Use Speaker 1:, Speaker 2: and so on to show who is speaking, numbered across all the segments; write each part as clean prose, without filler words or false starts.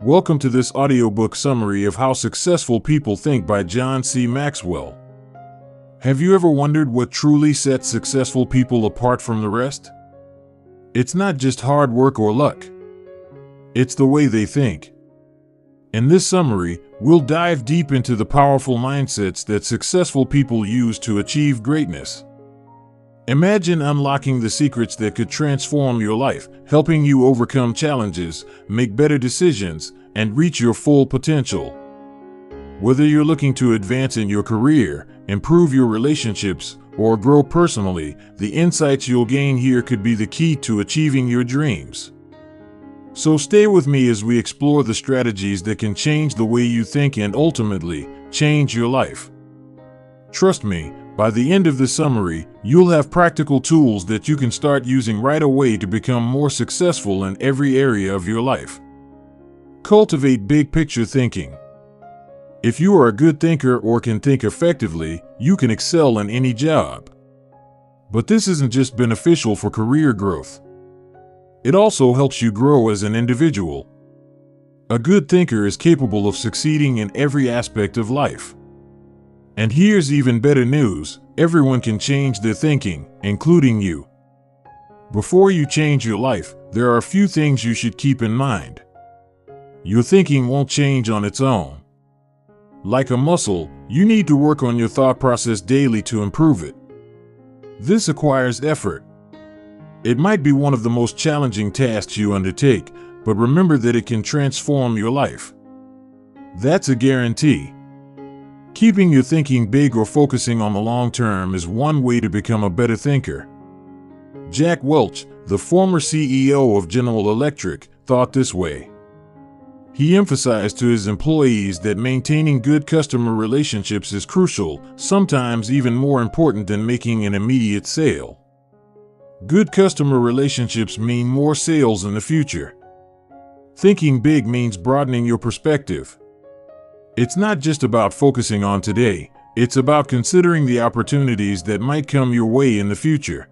Speaker 1: Welcome to this audiobook summary of How Successful People Think by John C. Maxwell. Have you ever wondered what truly sets successful people apart from the rest? It's not just hard work or luck. It's the way they think. In this summary, we'll dive deep into the powerful mindsets that successful people use to achieve greatness. Imagine unlocking the secrets that could transform your life, helping you overcome challenges, make better decisions, and reach your full potential. Whether you're looking to advance in your career, improve your relationships, or grow personally, the insights you'll gain here could be the key to achieving your dreams. So stay with me as we explore the strategies that can change the way you think and ultimately change your life. Trust me, by the end of the summary, you'll have practical tools that you can start using right away to become more successful in every area of your life. Cultivate big picture thinking. If you are a good thinker or can think effectively, you can excel in any job. But this isn't just beneficial for career growth. It also helps you grow as an individual. A good thinker is capable of succeeding in every aspect of life. And here's even better news, everyone can change their thinking, including you. Before you change your life, there are a few things you should keep in mind. Your thinking won't change on its own. Like a muscle, you need to work on your thought process daily to improve it. This requires effort. It might be one of the most challenging tasks you undertake, but remember that it can transform your life. That's a guarantee. Keeping your thinking big or focusing on the long term is one way to become a better thinker. Jack Welch, the former CEO of General Electric, thought this way. He emphasized to his employees that maintaining good customer relationships is crucial, sometimes even more important than making an immediate sale. Good customer relationships mean more sales in the future. Thinking big means broadening your perspective. It's not just about focusing on today, it's about considering the opportunities that might come your way in the future.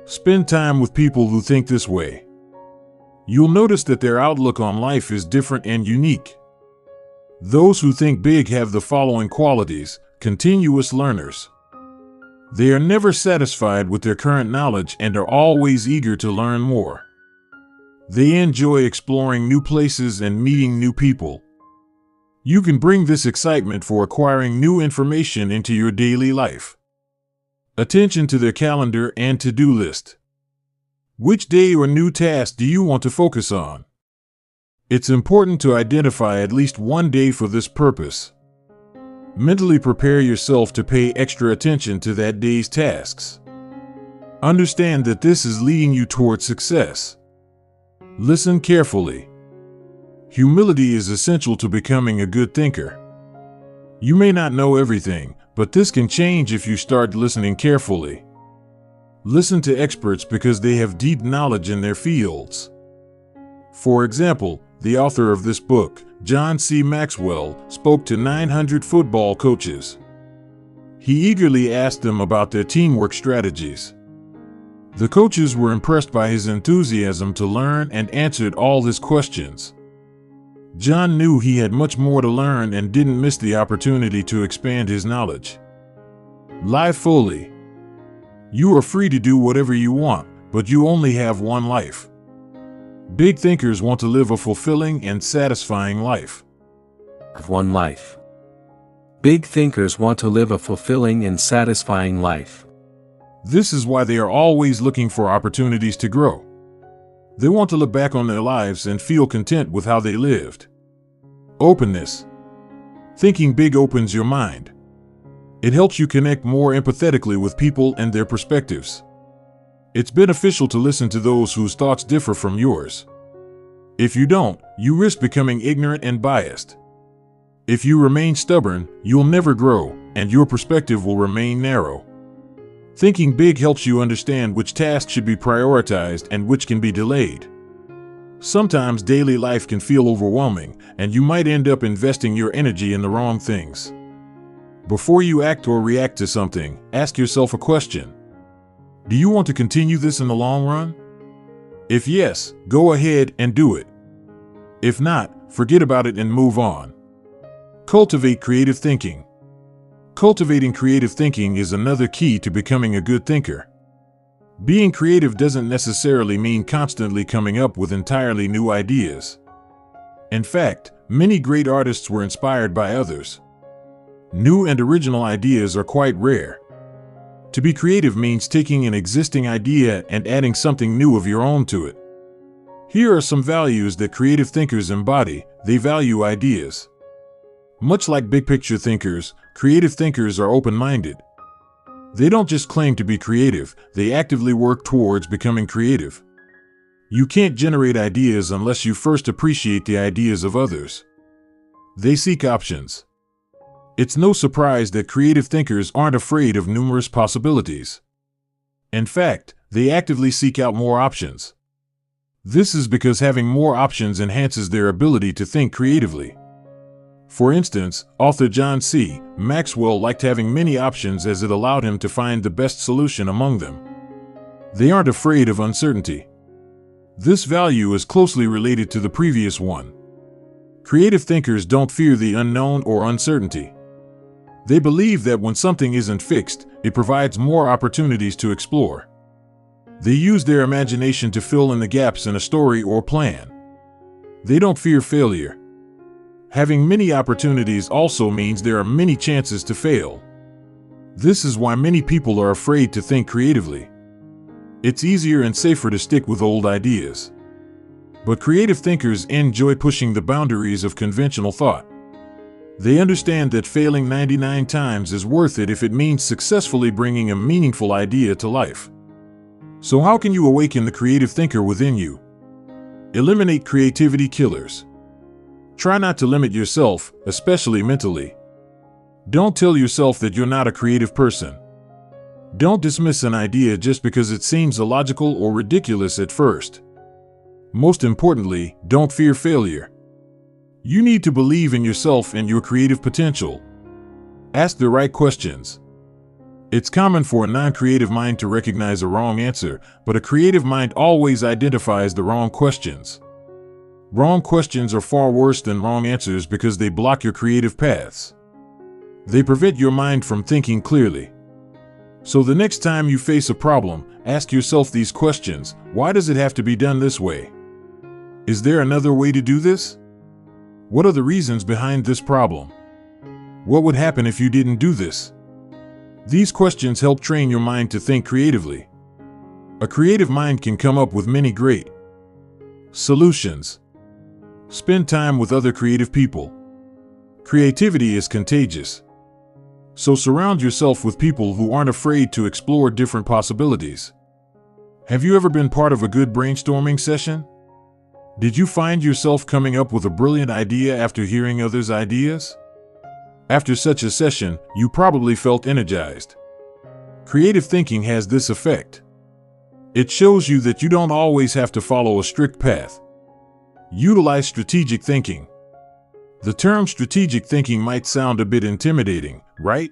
Speaker 1: Spend time with people who think this way. You'll notice that their outlook on life is different and unique. Those who think big have the following qualities: continuous learners. They are never satisfied with their current knowledge and are always eager to learn more. They enjoy exploring new places and meeting new people. You can bring this excitement for acquiring new information into your daily life. Attention to their calendar and to-do list. Which day or new task do you want to focus on? It's important to identify at least one day for this purpose. Mentally prepare yourself to pay extra attention to that day's tasks. Understand that this is leading you toward success. Listen carefully. Humility is essential to becoming a good thinker. You may not know everything, but this can change if you start listening carefully. Listen to experts because they have deep knowledge in their fields. For example, the author of this book, John C. Maxwell, spoke to 900 football coaches. He eagerly asked them about their teamwork strategies. The coaches were impressed by his enthusiasm to learn and answered all his questions. John knew he had much more to learn and didn't miss the opportunity to expand his knowledge. Live fully. You are free to do whatever you want, but you only have one life. Big thinkers want to live a fulfilling and satisfying life.
Speaker 2: One life. Big thinkers want to live a fulfilling and satisfying life.
Speaker 1: This is why they are always looking for opportunities to grow. They want to look back on their lives and feel content with how they lived. Openness. Thinking big opens your mind. It helps you connect more empathetically with people and their perspectives. It's beneficial to listen to those whose thoughts differ from yours. If you don't, you risk becoming ignorant and biased. If you remain stubborn, you'll never grow, and your perspective will remain narrow. Thinking big helps you understand which tasks should be prioritized and which can be delayed. Sometimes daily life can feel overwhelming, and you might end up investing your energy in the wrong things. Before you act or react to something, ask yourself a question. Do you want to continue this in the long run? If yes, go ahead and do it. If not, Forget about it and move on. Cultivate creative thinking. Cultivating creative thinking is another key to becoming a good thinker. Being creative doesn't necessarily mean constantly coming up with entirely new ideas. In fact, many great artists were inspired by others. New and original ideas are quite rare. To be creative means taking an existing idea and adding something new of your own to it. Here are some values that creative thinkers embody. They value ideas. Much like big-picture thinkers, creative thinkers are open-minded. They don't just claim to be creative, they actively work towards becoming creative. You can't generate ideas unless you first appreciate the ideas of others. They seek options. It's no surprise that creative thinkers aren't afraid of numerous possibilities. In fact, they actively seek out more options. This is because having more options enhances their ability to think creatively. For instance, author John C. Maxwell liked having many options as it allowed him to find the best solution among them. They aren't afraid of uncertainty. This value is closely related to the previous one. Creative thinkers don't fear the unknown or uncertainty. They believe that when something isn't fixed, it provides more opportunities to explore. They use their imagination to fill in the gaps in a story or plan. They don't fear failure. Having many opportunities also means there are many chances to fail. This is why many people are afraid to think creatively. It's easier and safer to stick with old ideas. But creative thinkers enjoy pushing the boundaries of conventional thought. They understand that failing 99 times is worth it if it means successfully bringing a meaningful idea to life. So how can you awaken the creative thinker within you? Eliminate creativity killers. Try not to limit yourself, especially mentally. Don't tell yourself that you're not a creative person. Don't dismiss an idea just because it seems illogical or ridiculous at first. Most importantly, don't fear failure. You need to believe in yourself and your creative potential. Ask the right questions. It's common for a non-creative mind to recognize a wrong answer, but a creative mind always identifies the wrong questions. Wrong questions are far worse than wrong answers because they block your creative paths. They prevent your mind from thinking clearly. So the next time you face a problem, ask yourself these questions. Why does it have to be done this way? Is there another way to do this? What are the reasons behind this problem? What would happen if you didn't do this? These questions help train your mind to think creatively. A creative mind can come up with many great solutions. Spend time with other creative people. Creativity is contagious. So surround yourself with people who aren't afraid to explore different possibilities. Have you ever been part of a good brainstorming session? Did you find yourself coming up with a brilliant idea after hearing others' ideas? After such a session, you probably felt energized. Creative thinking has this effect. It shows you that you don't always have to follow a strict path. Utilize strategic thinking. The term strategic thinking might sound a bit intimidating, right?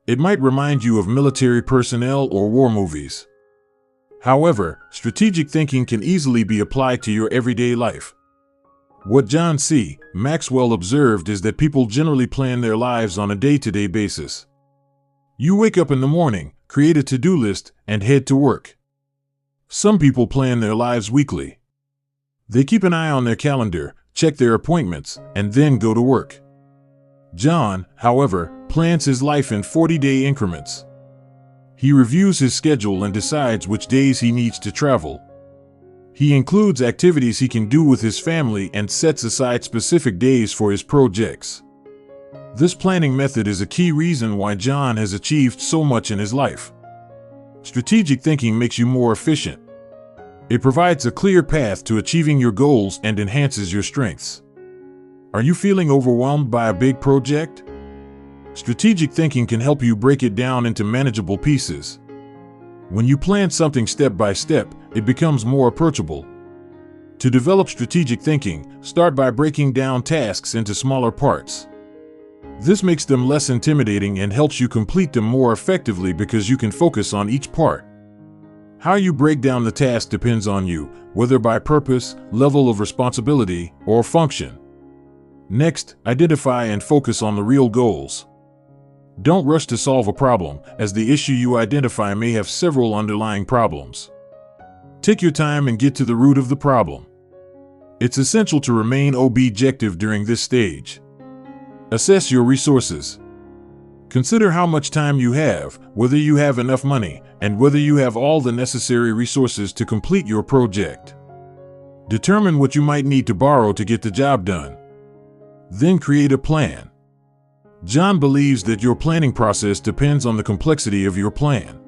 Speaker 1: It might remind you of military personnel or war movies. However, strategic thinking can easily be applied to your everyday life. What John C. Maxwell observed is that people generally plan their lives on a day-to-day basis. You wake up in the morning, create a to-do list, and head to work. Some people plan their lives weekly. They keep an eye on their calendar, check their appointments, and then go to work. John, however, plans his life in 40-day increments. He reviews his schedule and decides which days he needs to travel. He includes activities he can do with his family and sets aside specific days for his projects. This planning method is a key reason why John has achieved so much in his life. Strategic thinking makes you more efficient. It provides a clear path to achieving your goals and enhances your strengths. Are you feeling overwhelmed by a big project? Strategic thinking can help you break it down into manageable pieces. When you plan something step by step, it becomes more approachable. To develop strategic thinking, start by breaking down tasks into smaller parts. This makes them less intimidating and helps you complete them more effectively because you can focus on each part. How you break down the task depends on you, whether by purpose, level of responsibility, or function. Next, identify and focus on the real goals. Don't rush to solve a problem, as the issue you identify may have several underlying problems. Take your time and get to the root of the problem. It's essential to remain objective during this stage. Assess your resources. Consider how much time you have, whether you have enough money, and whether you have all the necessary resources to complete your project. Determine what you might need to borrow to get the job done. Then create a plan. John believes that your planning process depends on the complexity of your plan.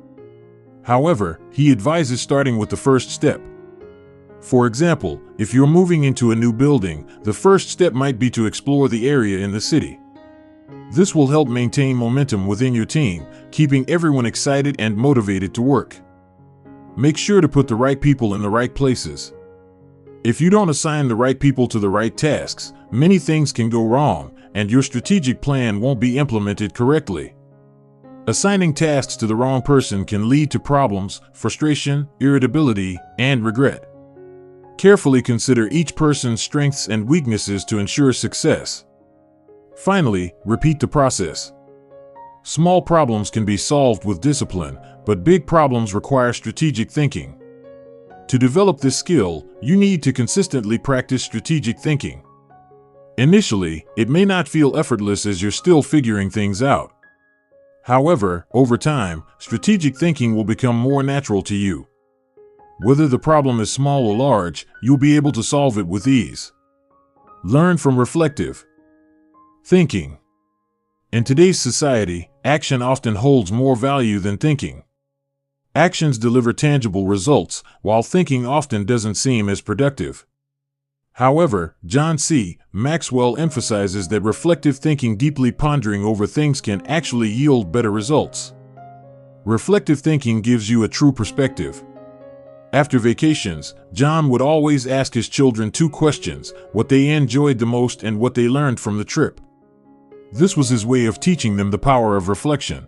Speaker 1: However, he advises starting with the first step. For example, if you're moving into a new building, the first step might be to explore the area in the city. This will help maintain momentum within your team, keeping everyone excited and motivated to work. Make sure to put the right people in the right places. If you don't assign the right people to the right tasks, many things can go wrong, and your strategic plan won't be implemented correctly. Assigning tasks to the wrong person can lead to problems, frustration, irritability, and regret. Carefully consider each person's strengths and weaknesses to ensure success. Finally, repeat the process. Small problems can be solved with discipline, but big problems require strategic thinking. To develop this skill, you need to consistently practice strategic thinking. Initially, it may not feel effortless as you're still figuring things out. However, over time, strategic thinking will become more natural to you. Whether the problem is small or large, you'll be able to solve it with ease. Learn from reflective thinking. In today's society, action often holds more value than thinking. Actions deliver tangible results, while thinking often doesn't seem as productive. However, John C. Maxwell emphasizes that reflective thinking, deeply pondering over things, can actually yield better results. Reflective thinking gives you a true perspective. After vacations, John would always ask his children 2 questions: what they enjoyed the most and what they learned from the trip. This was his way of teaching them the power of reflection.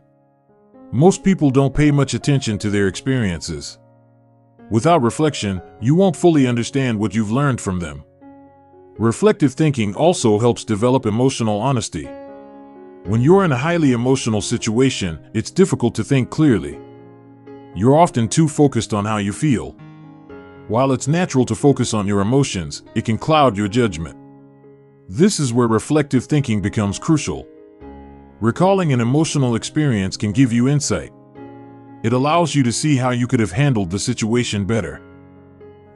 Speaker 1: Most people don't pay much attention to their experiences. Without reflection, you won't fully understand what you've learned from them. Reflective thinking also helps develop emotional honesty. When you're in a highly emotional situation, it's difficult to think clearly. You're often too focused on how you feel. While it's natural to focus on your emotions, it can cloud your judgment. This is where reflective thinking becomes crucial. Recalling an emotional experience can give you insight. It allows you to see how you could have handled the situation better.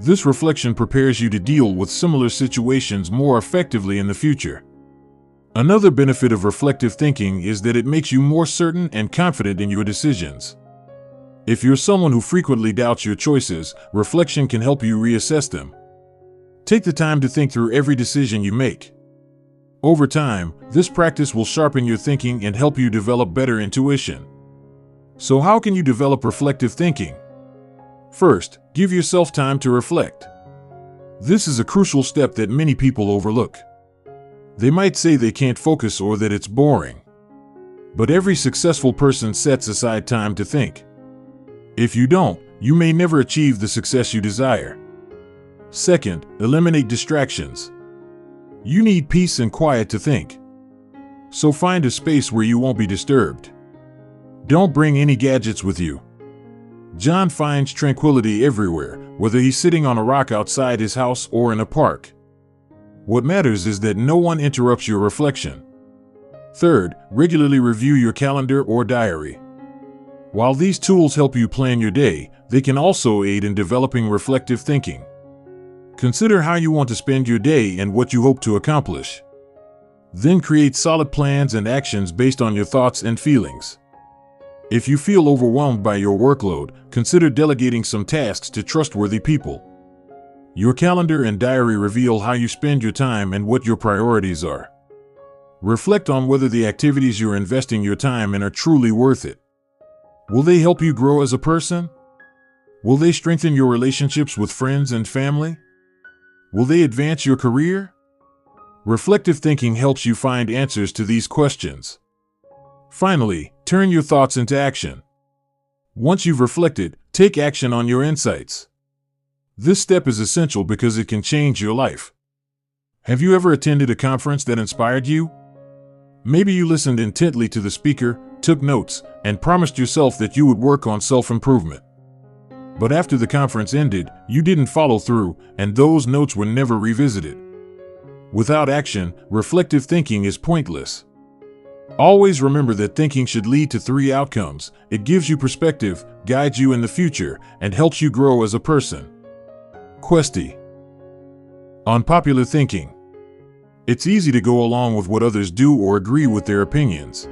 Speaker 1: This reflection prepares you to deal with similar situations more effectively in the future. Another benefit of reflective thinking is that it makes you more certain and confident in your decisions. If you're someone who frequently doubts your choices, reflection can help you reassess them. Take the time to think through every decision you make. Over time, this practice will sharpen your thinking and help you develop better intuition. So how can you develop reflective thinking? First, give yourself time to reflect. This is a crucial step that many people overlook. They might say they can't focus or that it's boring. But every successful person sets aside time to think. If you don't, you may never achieve the success you desire. Second, eliminate distractions. You need peace and quiet to think. So find a space where you won't be disturbed. Don't bring any gadgets with you. John finds tranquility everywhere, whether he's sitting on a rock outside his house or in a park. What matters is that no one interrupts your reflection. Third, regularly review your calendar or diary. While these tools help you plan your day, they can also aid in developing reflective thinking. Consider how you want to spend your day and what you hope to accomplish. Then create solid plans and actions based on your thoughts and feelings. If you feel overwhelmed by your workload, consider delegating some tasks to trustworthy people. Your calendar and diary reveal how you spend your time and what your priorities are. Reflect on whether the activities you're investing your time in are truly worth it. Will they help you grow as a person? Will they strengthen your relationships with friends and family? Will they advance your career? Reflective thinking helps you find answers to these questions. Finally, turn your thoughts into action. Once you've reflected, take action on your insights. This step is essential because it can change your life. Have you ever attended a conference that inspired you? Maybe you listened intently to the speaker, took notes, and promised yourself that you would work on self-improvement. But after the conference ended, you didn't follow through, and those notes were never revisited. Without action, reflective thinking is pointless. Always remember that thinking should lead to 3 outcomes. It gives you perspective, guides you in the future, and helps you grow as a person. Question: unpopular thinking. It's easy to go along with what others do or agree with their opinions.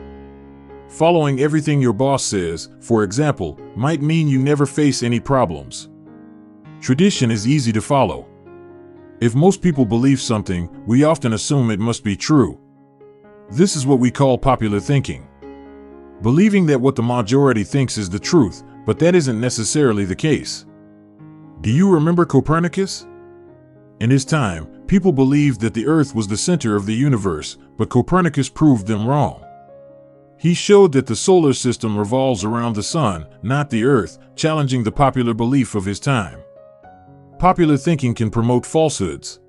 Speaker 1: Following everything your boss says, for example, might mean you never face any problems. Tradition is easy to follow. If most people believe something, we often assume it must be true. This is what we call popular thinking. Believing that what the majority thinks is the truth, but that isn't necessarily the case. Do you remember Copernicus? In his time, people believed that the Earth was the center of the universe, but Copernicus proved them wrong. He showed that the solar system revolves around the sun, not the Earth, challenging the popular belief of his time. Popular thinking can promote falsehoods.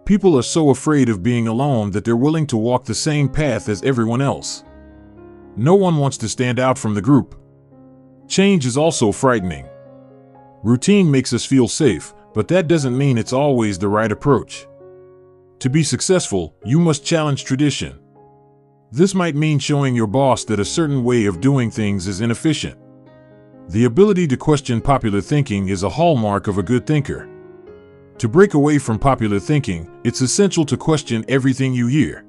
Speaker 1: People are so afraid of being alone that they're willing to walk the same path as everyone else. No one wants to stand out from the group. Change is also frightening. Routine makes us feel safe, but that doesn't mean it's always the right approach. To be successful, you must challenge tradition. This might mean showing your boss that a certain way of doing things is inefficient. The ability to question popular thinking is a hallmark of a good thinker. To break away from popular thinking, it's essential to question everything you hear.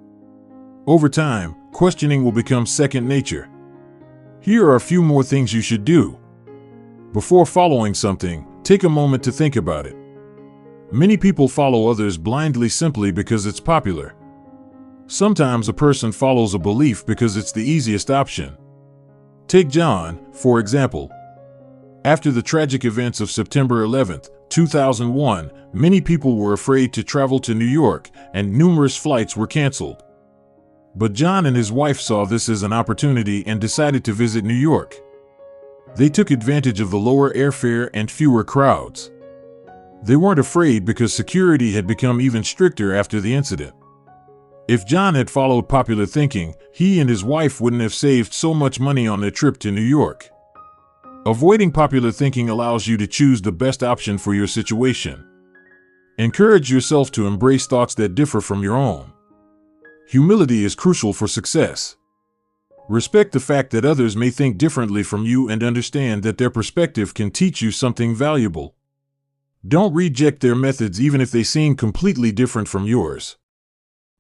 Speaker 1: Over time, questioning will become second nature. Here are a few more things you should do. Before following something, take a moment to think about it. Many people follow others blindly simply because it's popular. Sometimes a person follows a belief because it's the easiest option. Take John, for example. After the tragic events of September 11, 2001, many people were afraid to travel to New York, and numerous flights were canceled. But John and his wife saw this as an opportunity and decided to visit New York. They took advantage of the lower airfare and fewer crowds. They weren't afraid because security had become even stricter after the incident. If John had followed popular thinking, he and his wife wouldn't have saved so much money on their trip to New York. Avoiding popular thinking allows you to choose the best option for your situation. Encourage yourself to embrace thoughts that differ from your own. Humility is crucial for success. Respect the fact that others may think differently from you and understand that their perspective can teach you something valuable. Don't reject their methods even if they seem completely different from yours.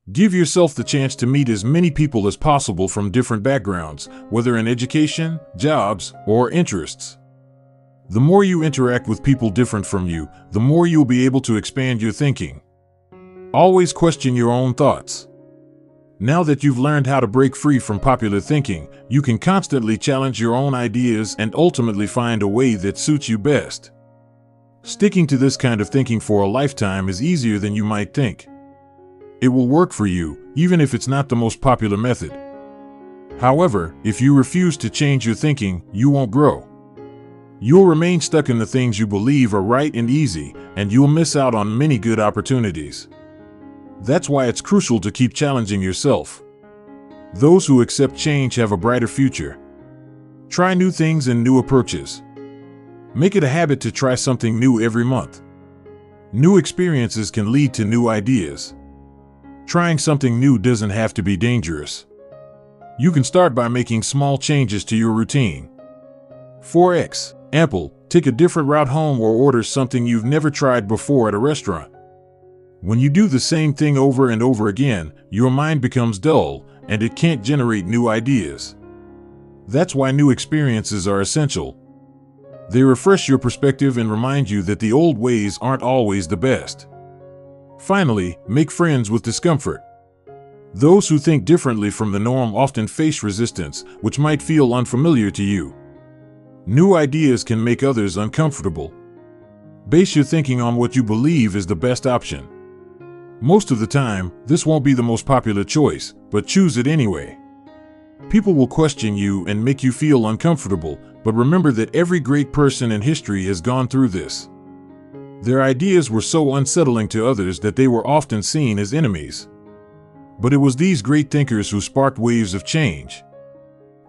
Speaker 1: Give yourself the chance to meet as many people as possible from different backgrounds, whether in education, jobs, or interests. The more you interact with people different from you, the more you'll be able to expand your thinking. Always question your own thoughts. Now that you've learned how to break free from popular thinking, you can constantly challenge your own ideas and ultimately find a way that suits you best. Sticking to this kind of thinking for a lifetime is easier than you might think. It will work for you, even if it's not the most popular method. However, if you refuse to change your thinking, you won't grow. You'll remain stuck in the things you believe are right and easy, and you'll miss out on many good opportunities. That's why it's crucial to keep challenging yourself. Those who accept change have a brighter future. Try new things and new approaches. Make it a habit to try something new every month. New experiences can lead to new ideas. Trying something new doesn't have to be dangerous. You can start by making small changes to your routine. For example, take a different route home or order something you've never tried before at a restaurant. When you do the same thing over and over again, your mind becomes dull, and it can't generate new ideas. That's why new experiences are essential. They refresh your perspective and remind you that the old ways aren't always the best. Finally, make friends with discomfort. Those who think differently from the norm often face resistance, which might feel unfamiliar to you. New ideas can make others uncomfortable. Base your thinking on what you believe is the best option. Most of the time, this won't be the most popular choice, but choose it anyway. People will question you and make you feel uncomfortable, but remember that every great person in history has gone through this. Their ideas were so unsettling to others that they were often seen as enemies. But it was these great thinkers who sparked waves of change.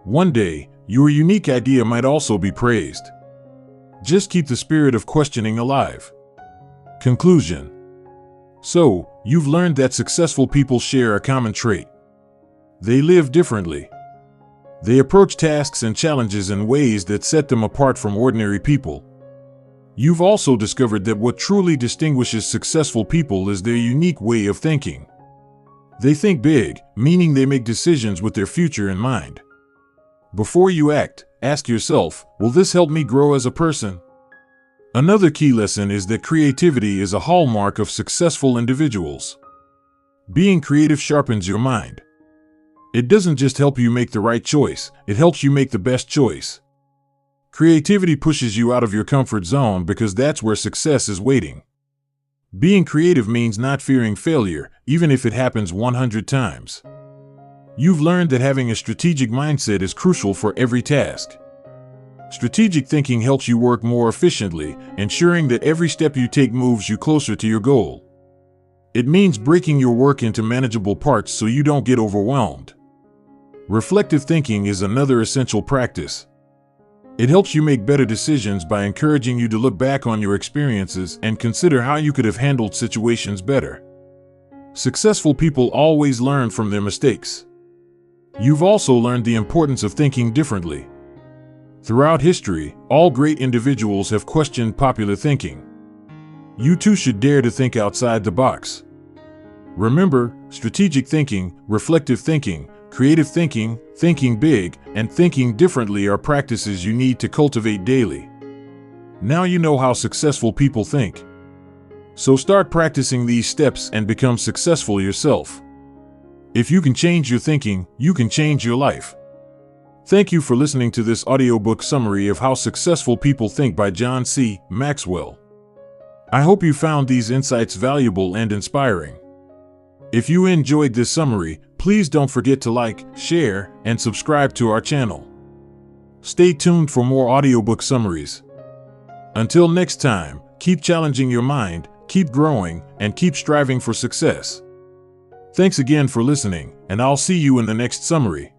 Speaker 1: One day, your unique idea might also be praised. Just keep the spirit of questioning alive. Conclusion. So, you've learned that successful people share a common trait. They live differently. They approach tasks and challenges in ways that set them apart from ordinary people. You've also discovered that what truly distinguishes successful people is their unique way of thinking. They think big, meaning they make decisions with their future in mind. Before you act, ask yourself, will this help me grow as a person? Another key lesson is that creativity is a hallmark of successful individuals. Being creative sharpens your mind. It doesn't just help you make the right choice, it helps you make the best choice. Creativity pushes you out of your comfort zone because that's where success is waiting. Being creative means not fearing failure, even if it happens 100 times. You've learned that having a strategic mindset is crucial for every task. Strategic thinking helps you work more efficiently, ensuring that every step you take moves you closer to your goal. It means breaking your work into manageable parts so you don't get overwhelmed. Reflective thinking is another essential practice. It helps you make better decisions by encouraging you to look back on your experiences and consider how you could have handled situations better. Successful people always learn from their mistakes. You've also learned the importance of thinking differently. Throughout history, all great individuals have questioned popular thinking. You too should dare to think outside the box. Remember, strategic thinking, reflective thinking, creative thinking, thinking big, and thinking differently are practices you need to cultivate daily. Now you know how successful people think. So start practicing these steps and become successful yourself. If you can change your thinking, you can change your life. Thank you for listening to this audiobook summary of How Successful People Think by John C. Maxwell. I hope you found these insights valuable and inspiring. If you enjoyed this summary, please don't forget to like, share, and subscribe to our channel. Stay tuned for more audiobook summaries. Until next time, keep challenging your mind, keep growing, and keep striving for success. Thanks again for listening, and I'll see you in the next summary.